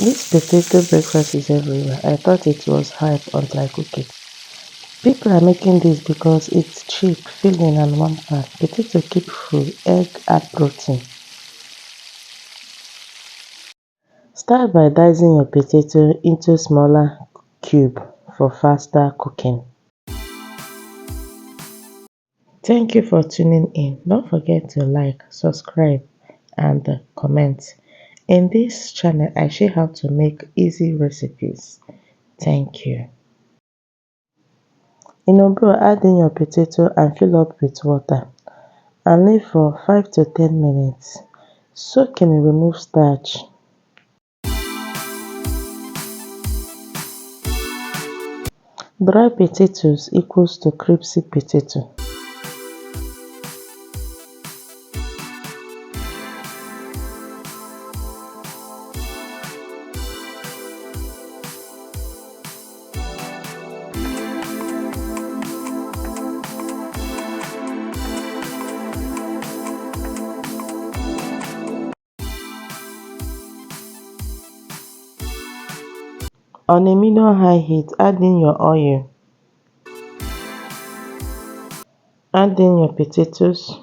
This potato breakfast is everywhere. I thought it was hype until I cook it. People are making this because it's cheap, filling and one pan. Potato keep full, egg add protein. Start by dicing your potato into smaller cube for faster cooking. Thank you for tuning in. Don't forget to like, subscribe and comment. In this channel, I share how to make easy recipes. Thank you. In a bowl, add in your potato and fill up with water and leave for 5 to 10 minutes. Soak in and remove starch. Dry potatoes equals to crispy potato. On a medium-high heat, add in your oil. Add in your potatoes.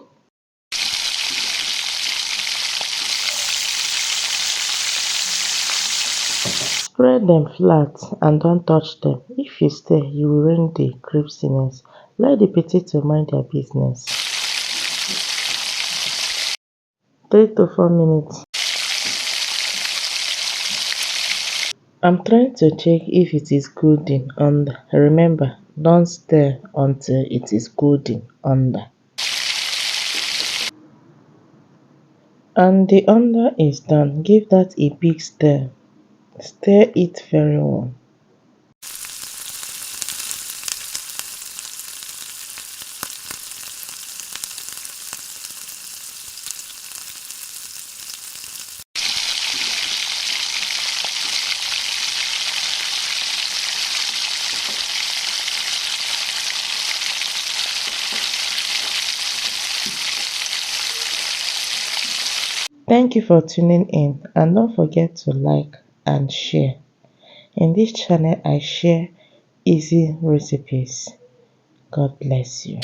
Spread them flat and don't touch them. If you stir, you will ruin the crispiness. Let the potato mind their business. 3 to 4 minutes. I'm trying to check if it is golden under. Remember, don't stir until it is golden under. And the under is done. Give that a big stir. Stir it very well. Thank you for tuning in and don't forget to like and share. In this channel, I share easy recipes. God bless you.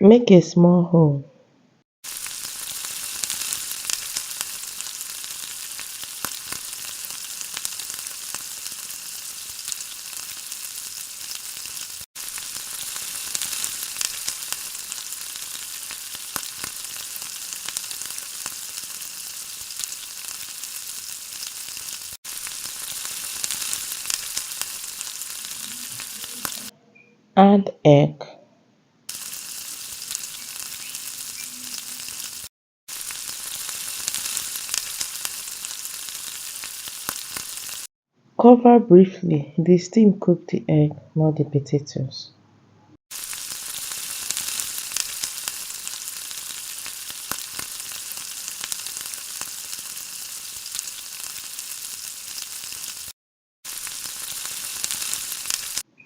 Make a small hole. Add egg. Cover briefly. The steam cook the egg, not the potatoes.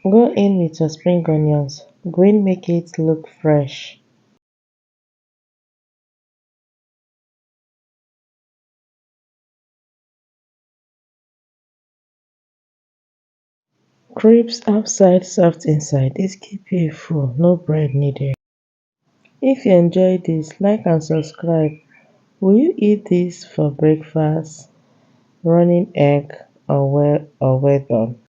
Go in with your spring onions. Green make it look fresh. Crisps outside, soft inside. This keep you full. No bread needed. If you enjoy this, like and subscribe. Will you eat this for breakfast, running egg, or well done?